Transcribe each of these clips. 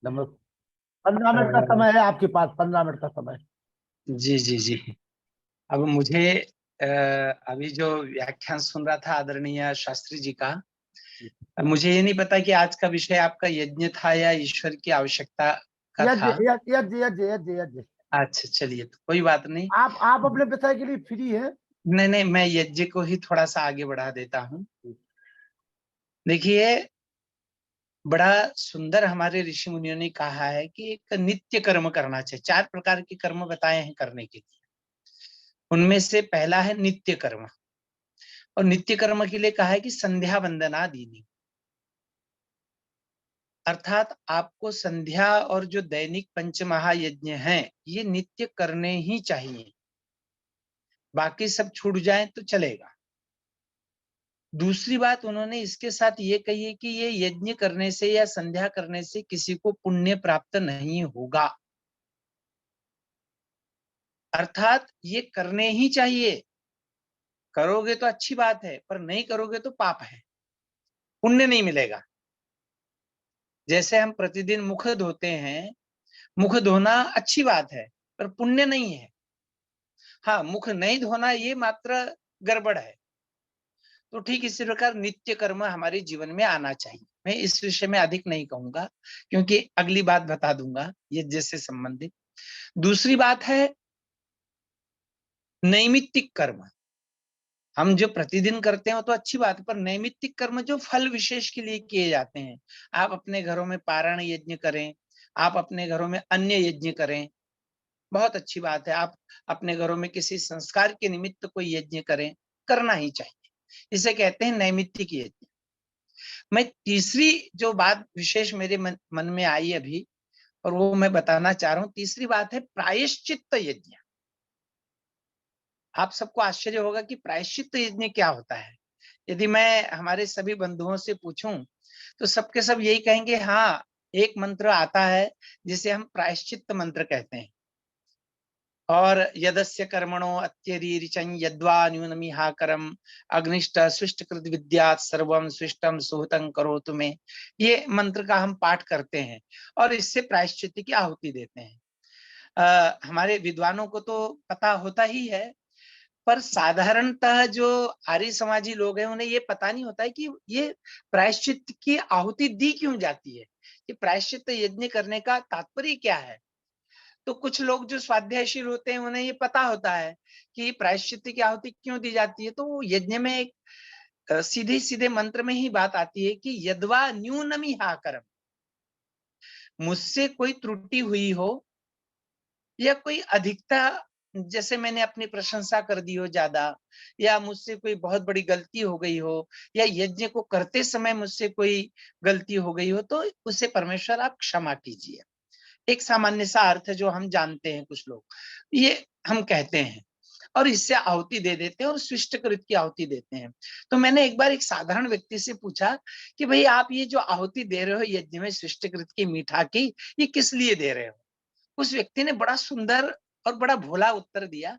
नमस्ते। 15 मिनट का समय है आपके पास, 15 मिनट का समय। जी जी जी। अब मुझे अभी जो व्याख्यान सुन रहा था आदरणीय शास्त्री जी का, अब मुझे ये नहीं पता कि आज का विषय आपका यज्ञ था या ईश्वर की आवश्यकता का यज्ञ था। यज्ञ यज्ञ यज्ञ यज्ञ यज्ञ। अच्छा चलिए, तो कोई बात नहीं। आप अपने विषय के लिए फ्री है। नहीं नहीं, मैं यज्ञ को ही थोड़ा सा आगे बढ़ा देता हूँ। देखिए, बड़ा सुंदर हमारे ऋषि मुनियों ने कहा है कि एक नित्य कर्म करना चाहिए। 4 प्रकार के कर्म बताए हैं करने के लिए। उनमें से पहला है नित्य कर्म, और नित्य कर्म के लिए कहा है कि संध्या वंदना दीनी, अर्थात आपको संध्या और जो दैनिक पंच महायज्ञ हैं ये नित्य करने ही चाहिए। बाकी सब छूट जाए तो चलेगा। दूसरी बात उन्होंने इसके साथ ये कही है कि ये यज्ञ करने से या संध्या करने से किसी को पुण्य प्राप्त नहीं होगा, अर्थात ये करने ही चाहिए। करोगे तो अच्छी बात है, पर नहीं करोगे तो पाप है, पुण्य नहीं मिलेगा। जैसे हम प्रतिदिन मुख धोते हैं, मुख धोना अच्छी बात है पर पुण्य नहीं है। हाँ, मुख नहीं धोना ये मात्र गड़बड़ है। तो ठीक इसी प्रकार नित्य कर्म हमारे जीवन में आना चाहिए। मैं इस विषय में अधिक नहीं कहूंगा, क्योंकि अगली बात बता दूंगा यज्ञ से संबंधित। दूसरी बात है नैमित्तिक कर्म। हम जो प्रतिदिन करते हैं तो अच्छी बात है, पर नैमित्तिक कर्म जो फल विशेष के लिए किए जाते हैं, आप अपने घरों में पारण यज्ञ करें, आप अपने घरों में अन्य यज्ञ करें, बहुत अच्छी बात है। आप अपने घरों में किसी संस्कार के निमित्त कोई यज्ञ करें, करना ही चाहिए। इसे कहते हैं नैमित्तिक यज्ञ। मैं तीसरी जो बात विशेष मेरे मन में आई अभी, और वो मैं बताना चाह रहा हूं, तीसरी बात है प्रायश्चित्त यज्ञ। आप सबको आश्चर्य होगा कि प्रायश्चित्त यज्ञ क्या होता है। यदि मैं हमारे सभी बंधुओं से पूछूं तो सबके सब यही कहेंगे, हाँ, एक मंत्र आता है जिसे हम प्रायश्चित्त मंत्र कहते हैं। और यदस्य कर्मणो अत्यरीरिचं यद्वा न्यूनमिहाकरम अग्निष्ट सृष्टकृत विद्यात् सर्वं सृष्टम सुहृतं करोतु मे, ये मंत्र का हम पाठ करते हैं और इससे प्रायश्चित्त की आहुति देते हैं। हमारे विद्वानों को तो पता होता ही है, पर साधारणतः जो आर्य समाजी लोग हैं उन्हें ये पता नहीं होता है कि ये प्रायश्चित्त की आहुति दी क्यों जाती है, कि प्रायश्चित्त यज्ञ करने का तात्पर्य क्या है। तो कुछ लोग जो स्वाध्यायशील होते हैं उन्हें ये पता होता है कि प्रायश्चित्त की आहुति क्यों दी जाती है। तो यज्ञ में एक सीधे सीधे मंत्र में ही बात आती है कि यद्वा न्यूनमी हा करम, मुझसे कोई त्रुटि हुई हो या कोई अधिकता, जैसे मैंने अपनी प्रशंसा कर दी हो ज्यादा, या मुझसे कोई बहुत बड़ी गलती हो गई हो, या यज्ञ को करते समय मुझसे कोई गलती हो गई हो, तो उसे परमेश्वर आप क्षमा कीजिए। एक सामान्य सा अर्थ है जो हम जानते हैं, कुछ लोग ये हम कहते हैं और इससे आहुति दे देते हैं और शिष्टकृत की आहुति देते हैं। तो मैंने एक बार एक साधारण व्यक्ति से पूछा कि भाई आप ये जो आहुति दे रहे हो यज्ञ में शिष्टकृत की, मीठा की, ये किस लिए दे रहे हो। उस व्यक्ति ने बड़ा सुंदर और बड़ा भोला उत्तर दिया।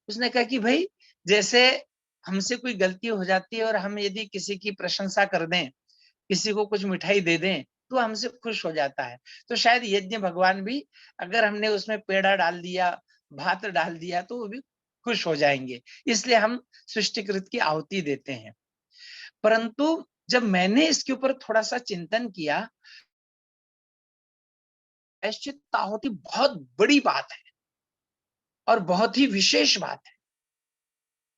उसने कहा कि भाई, जैसे हमसे कोई गलती हो जाती है और हम यदि किसी की प्रशंसा कर दें, किसी को कुछ मिठाई दे दें, तो हमसे खुश हो जाता है। तो शायद यज्ञ भगवान भी, अगर हमने उसमें पेड़ा डाल दिया, भात डाल दिया, तो वो भी खुश हो जाएंगे। इसलिए हम सृष्टिकृत की आहुति देते हैं। परंतु जब मैंने इसके ऊपर थोड़ा सा चिंतन किया, प्रायश्चित आहुति बहुत बड़ी बात है और बहुत ही विशेष बात है।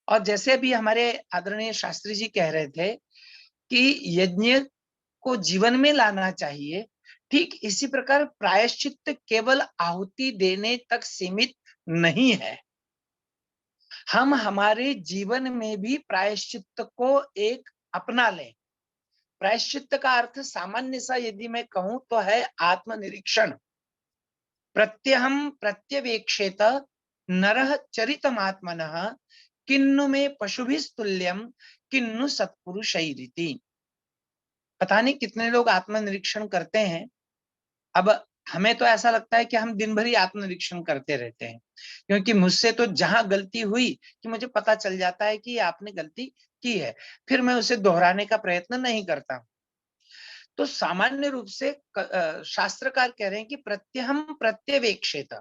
और जैसे अभी हमारे आदरणीय शास्त्री जी कह रहे थे कि यज्ञ को जीवन में लाना चाहिए, ठीक इसी प्रकार प्रायश्चित्त केवल आहुति देने तक सीमित नहीं है। हम हमारे जीवन में भी प्रायश्चित्त को एक अपना लें। प्रायश्चित्त का अर्थ सामान्य सा यदि मैं कहूं तो है आत्मनिरीक्षण। प्रत्यहम प्रत्यवेक्षेत नरः चरितमात्मनः किन्नु में पशुभिस्तुल्यम किन्नु सत्पुरुषैरिति। पता नहीं कितने लोग आत्मनिरीक्षण करते हैं। अब हमें तो ऐसा लगता है कि हम दिन भर ही आत्मनिरीक्षण करते रहते हैं, क्योंकि मुझसे तो जहां गलती हुई कि मुझे पता चल जाता है कि आपने गलती की है, फिर मैं उसे दोहराने का प्रयत्न नहीं करता। तो सामान्य रूप से शास्त्रकार कह रहे हैं कि प्रत्यहम प्रत्यवेक्षेत,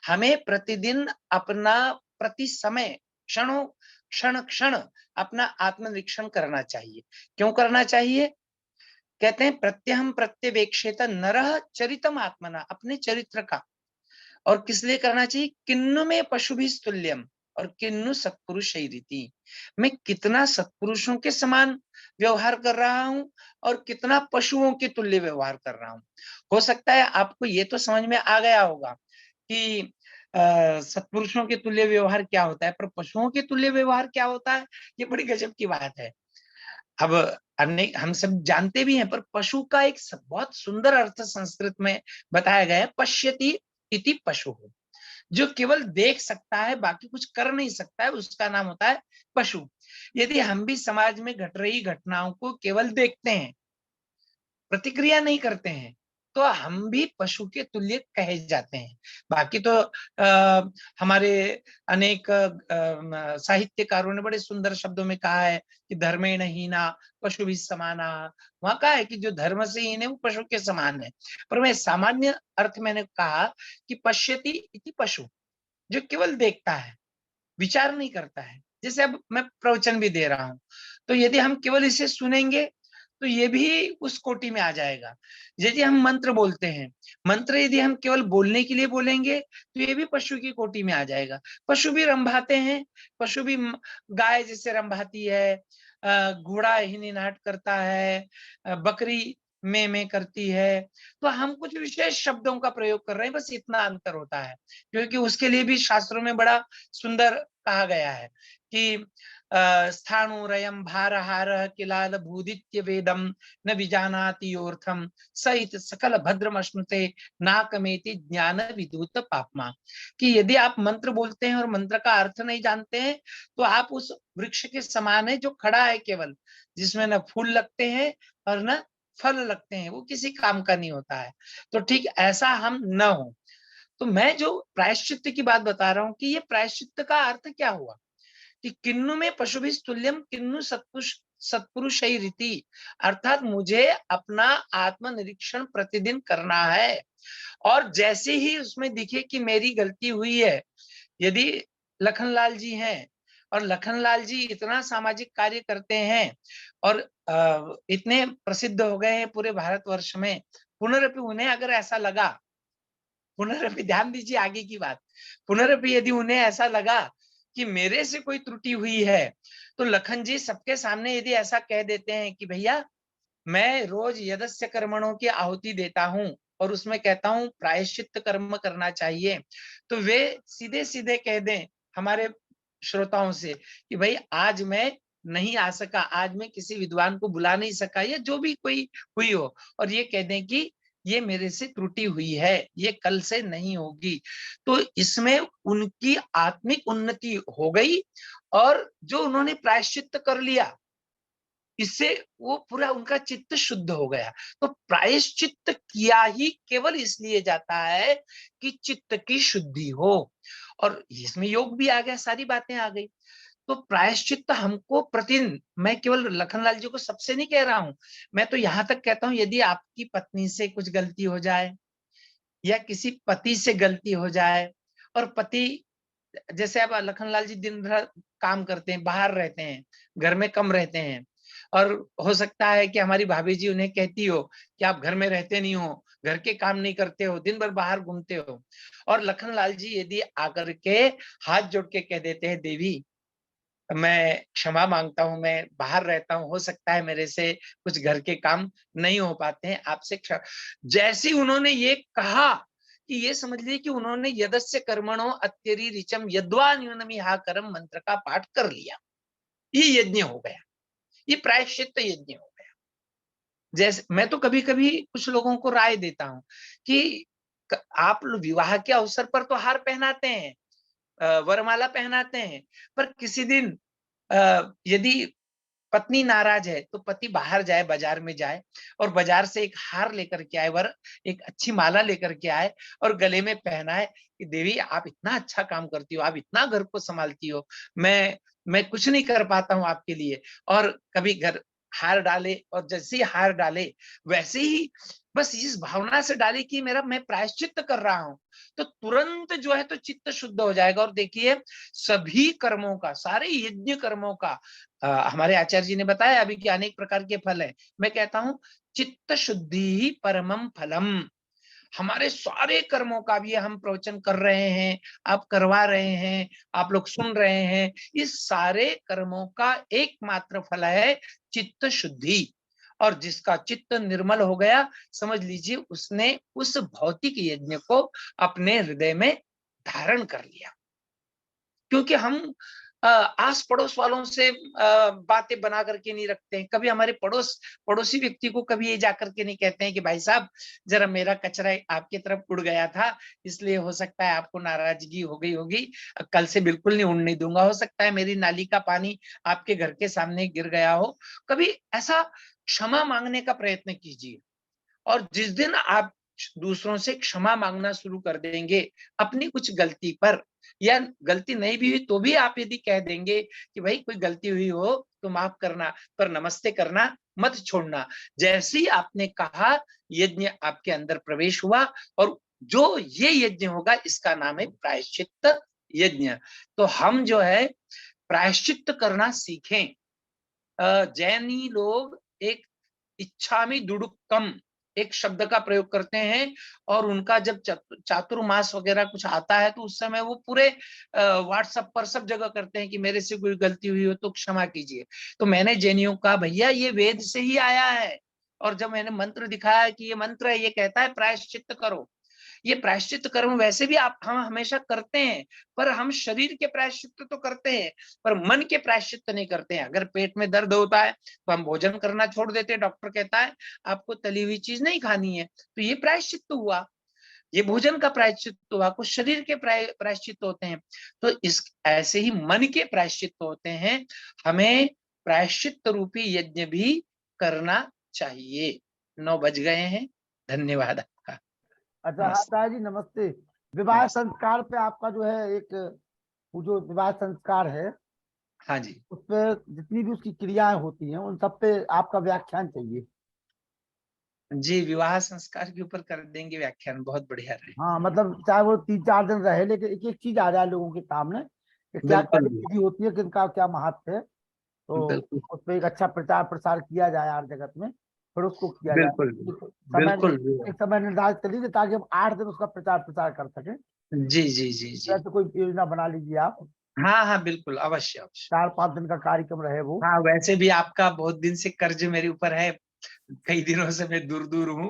हमें प्रतिदिन अपना प्रति समय क्षणों क्षण क्षण अपना आत्मनिरीक्षण करना चाहिए। क्यों करना चाहिए? कहते हैं प्रत्यहम प्रत्यवेक्षेत नरः चरितम आत्मना, अपने चरित्र का। और किस लिए करना चाहिए? किन्नु में पशु भी तुल्यम और किन्नु सत्पुरुष रीति, मैं कितना सत्पुरुषों के समान व्यवहार कर रहा हूं और कितना पशुओं के तुल्य व्यवहार कर रहा हूं। हो सकता है आपको ये तो समझ में आ गया होगा कि सत्पुरुषों के तुल्य व्यवहार क्या होता है, पर पशुओं के तुल्य व्यवहार क्या होता है, ये बड़ी गजब की बात है। अब अनेक हम सब जानते भी हैं, पर पशु का एक बहुत सुंदर अर्थ संस्कृत में बताया गया है, पश्यति इति पशु, जो केवल देख सकता है, बाकी कुछ कर नहीं सकता है, उसका नाम होता है पशु। यदि हम भी समाज में घट रही घटनाओं को केवल देखते हैं, प्रतिक्रिया नहीं करते हैं, तो हम भी पशु के तुल्य कहे जाते हैं। बाकी तो हमारे अनेक साहित्यकारों ने बड़े सुंदर शब्दों में कहा है कि धर्मेण हीना पशु भी समाना। वहां कहा है कि जो धर्म से हीन है वो पशु के समान है। पर मैं सामान्य अर्थ मैंने कहा कि पश्यति इति पशु, जो केवल देखता है, विचार नहीं करता है। जैसे अब मैं प्रवचन भी दे रहा हूं, तो यदि हम केवल इसे सुनेंगे तो ये भी उस कोटि में आ जाएगा। यदि हम मंत्र बोलते हैं, मंत्र यदि हम केवल बोलने के लिए बोलेंगे तो ये भी पशु की कोटि में आ जाएगा। पशु भी रंभाते हैं, पशु भी गाय जैसे रंभाती है, घोड़ा हिनीनाट करता है, बकरी में करती है। तो हम कुछ विशेष शब्दों का प्रयोग कर रहे हैं, बस इतना अंतर होता है। क्योंकि उसके लिए भी शास्त्रों में बड़ा सुंदर कहा गया है कि स्थाणुरयं भारहारः किलाल भूदित्य वेदम न विजानाति योर्थम सहित सकल भद्रमश्नुते नाकमेति ज्ञान विदूत पापमा, कि यदि आप मंत्र बोलते हैं और मंत्र का अर्थ नहीं जानते हैं तो आप उस वृक्ष के समान है जो खड़ा है केवल, जिसमें न फूल लगते हैं और न फल लगते हैं, वो किसी काम का नहीं होता है। तो ठीक ऐसा हम न हो। तो मैं जो प्रायश्चित्त की बात बता रहा हूं कि ये प्रायश्चित्त का अर्थ क्या हुआ कि किन्नु में पशुभिः तुल्यम किन्नु सत्पुरुष रीति, अर्थात मुझे अपना आत्मनिरीक्षण प्रतिदिन करना है। और जैसे ही उसमें दिखे कि मेरी गलती हुई है, यदि लखनलाल जी हैं और लखनलाल जी इतना सामाजिक कार्य करते हैं और इतने प्रसिद्ध हो गए हैं पूरे भारतवर्ष में, पुनरपि उन्हें अगर ऐसा लगा, पुनरपि ध्यान दीजिए आगे की बात, पुनरपि यदि उन्हें ऐसा लगा कि मेरे से कोई त्रुटि हुई है, तो लखन जी सबके सामने यदि ऐसा कह देते हैं कि भैया मैं रोज यदस्य कर्मणों की आहुति देता हूं और उसमें कहता हूं प्रायश्चित्त कर्म करना चाहिए, तो वे सीधे सीधे कह दें हमारे श्रोताओं से कि भाई आज मैं नहीं आ सका, आज मैं किसी विद्वान को बुला नहीं सका, या जो भी कोई हुई हो, और ये कह दें कि ये मेरे से त्रुटि हुई है, ये कल से नहीं होगी। तो इसमें उनकी आत्मिक उन्नति हो गई, और जो उन्होंने प्रायश्चित्त कर लिया इससे वो पूरा उनका चित्त शुद्ध हो गया। तो प्रायश्चित्त किया ही केवल इसलिए जाता है कि चित्त की शुद्धि हो, और इसमें योग भी आ गया, सारी बातें आ गई। तो प्रायश्चित्त हमको प्रतिदिन, मैं केवल लखनलाल जी को सबसे नहीं कह रहा हूं, मैं तो यहां तक कहता हूं यदि आपकी पत्नी से कुछ गलती हो जाए या किसी पति से गलती हो जाए, और पति जैसे अब लखनलाल जी दिन भर काम करते हैं, बाहर रहते हैं, घर में कम रहते हैं, और हो सकता है कि हमारी भाभी जी उन्हें कहती हो कि आप घर में रहते नहीं हो, घर के काम नहीं करते हो, दिन भर बाहर घूमते हो, और लखनलाल जी यदि आकर के हाथ जोड़ के कह देते हैं देवी मैं क्षमा मांगता हूँ, मैं बाहर रहता हूँ, हो सकता है मेरे से कुछ घर के काम नहीं हो पाते हैं, आपसे जैसे उन्होंने ये कहा कि ये समझ लीजिए कि उन्होंने यदस्य कर्मणो अत्यरि ऋचम यद्वा न्यूनमिहा करम मंत्र का पाठ कर लिया, ये यज्ञ हो गया, ये प्रायश्चित्त यज्ञ हो गया। जैसे मैं तो कभी कभी कुछ लोगों को राय देता हूँ कि आप विवाह के अवसर पर तो हार पहनाते हैं, वरमाला पहनाते हैं, पर किसी दिन यदि पत्नी नाराज है तो पति बाहर जाए, बाजार में जाए और बाजार से एक हार लेकर के आए, वर एक अच्छी माला लेकर के आए और गले में पहनाए कि देवी आप इतना अच्छा काम करती हो, आप इतना घर को संभालती हो, मैं कुछ नहीं कर पाता हूँ आपके लिए। और कभी घर हार डाले, और जैसे ही हार डाले वैसे ही बस इस भावना से डाले कि मेरा मैं प्रायश्चित कर रहा हूं, तो तुरंत जो है तो चित्त शुद्ध हो जाएगा। और देखिए सभी कर्मों का, सारे यज्ञ कर्मों का हमारे आचार्य जी ने बताया अभी कि अनेक प्रकार के फल है। मैं कहता हूं चित्त शुद्धि ही परमम फलम। हमारे सारे कर्मों का भी हम प्रवचन कर रहे हैं, आप करवा रहे हैं, आप लोग सुन रहे हैं, इस सारे कर्मों का एकमात्र फल है चित्त शुद्धि। और जिसका चित्त निर्मल हो गया, समझ लीजिए उसने उस भौतिक यज्ञ को अपने हृदय में धारण कर लिया। क्योंकि हम आस पड़ोस वालों से बातें बना करके नहीं रखते हैं। कभी हमारे पड़ोसी व्यक्ति को कभी ये जाकर के नहीं कहते हैं कि भाई साहब जरा मेरा कचरा आपकी तरफ उड़ गया था, इसलिए हो सकता है आपको नाराजगी हो गई होगी, कल से बिल्कुल नहीं उड़ने दूंगा। हो सकता है मेरी नाली का पानी आपके घर के सामने गिर गया हो। कभी ऐसा क्षमा मांगने का प्रयत्न कीजिए। और जिस दिन आप दूसरों से क्षमा मांगना शुरू कर देंगे अपनी कुछ गलती पर, या गलती नहीं भी हुई तो भी आप यदि कह देंगे कि भाई कोई गलती हुई हो तो माफ करना, पर नमस्ते करना मत छोड़ना। जैसे ही आपने कहा, यज्ञ आपके अंदर प्रवेश हुआ। और जो ये यज्ञ होगा इसका नाम है प्रायश्चित्त यज्ञ। तो हम जो है प्रायश्चित्त करना सीखें। जैनी लोग एक इच्छामि दुडुक्कम एक शब्द का प्रयोग करते हैं, और उनका जब चातुर्मास वगैरह कुछ आता है तो उस समय वो पूरे व्हाट्सएप पर सब जगह करते हैं कि मेरे से कोई गलती हुई हो तो क्षमा कीजिए। तो मैंने जैनियों का भैया ये वेद से ही आया है। और जब मैंने मंत्र दिखाया कि ये मंत्र है, ये कहता है प्रायश्चित्त करो। ये प्रायश्चित कर्म वैसे भी हम हमेशा करते हैं, पर हम शरीर के प्रायश्चित तो करते हैं, पर मन के प्रायश्चित नहीं करते हैं। अगर पेट में दर्द होता है तो हम भोजन करना छोड़ देते हैं, डॉक्टर कहता है आपको तली हुई चीज नहीं खानी है, तो ये प्रायश्चित हुआ, ये भोजन का प्रायश्चित हुआ। कुछ शरीर के प्रायश्चित होते हैं, तो इस ऐसे ही मन के प्रायश्चित होते हैं। हमें प्रायश्चित रूपी यज्ञ भी करना चाहिए। 9 बज गए हैं। धन्यवाद आपका। अच्छा नमस्ते। आचार्य जी नमस्ते। विवाह नमस्ते। संस्कार पे आपका जो है एक, वो जो विवाह संस्कार है हाँ जी। उस पे जितनी भी उसकी क्रियाएं होती हैं उन सब पे आपका व्याख्यान चाहिए। जी, विवाह संस्कार के ऊपर कर देंगे व्याख्यान, बहुत बढ़िया रहे। हाँ मतलब चाहे वो 3-4 दिन रहे, लेकिन एक एक चीज आ जाए लोगों के सामने कि क्या क्या बिल्कुल विधि होती है, किनका क्या महत्व है। तो बिल्कुल उस पर एक अच्छा प्रचार प्रसार किया जाए हर जगत में, फिर उसको किया बिल्कुल जाए। बिल्कुल। एक समय निर्धारित कर लीजिए ताकि हम 8 दिन उसका प्रचार प्रसार कर सकें। जी जी जी जी। वैसे कोई योजना बना लीजिए आप, हाँ हाँ बिल्कुल, अवश्य अवश्य। 4-5 दिन का कार्यक्रम रहे वो। हाँ, वैसे भी आपका बहुत दिन से कर्ज मेरे ऊपर है, कई दिनों से मैं दूर दूर हूँ,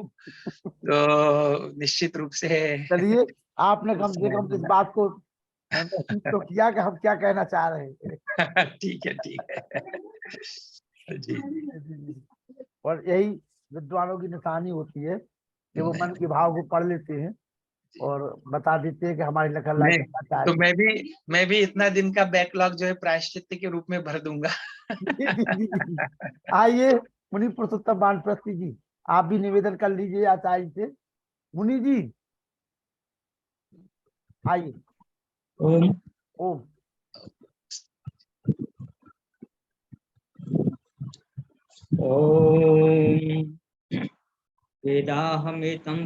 तो निश्चित रूप से चलिए, आपने कम से समय कम इस होगा। बात को महसूस तो किया कि हम क्या कहना चाह रहे हैं। ठीक है ठीक है। जी जी। और यही विद्वानों की निशानी होती है कि वो मन के भाव को पढ़ लेते हैं और बता देते हैं कि हमारी नकल लाई नहीं, करना चाह तो रही मैं भी इतना दिन का बैकलॉग जो है प्रायश्चित्त के रूप में भर दूंगा। है। जी। आइए मुनि पुरुषोत्तम वानप्रस्थी जी, आप भी निवेदन कर लीजिए आचार्य से। मुनि जी आइए। ओम ओम। ओम वेदाहमेतं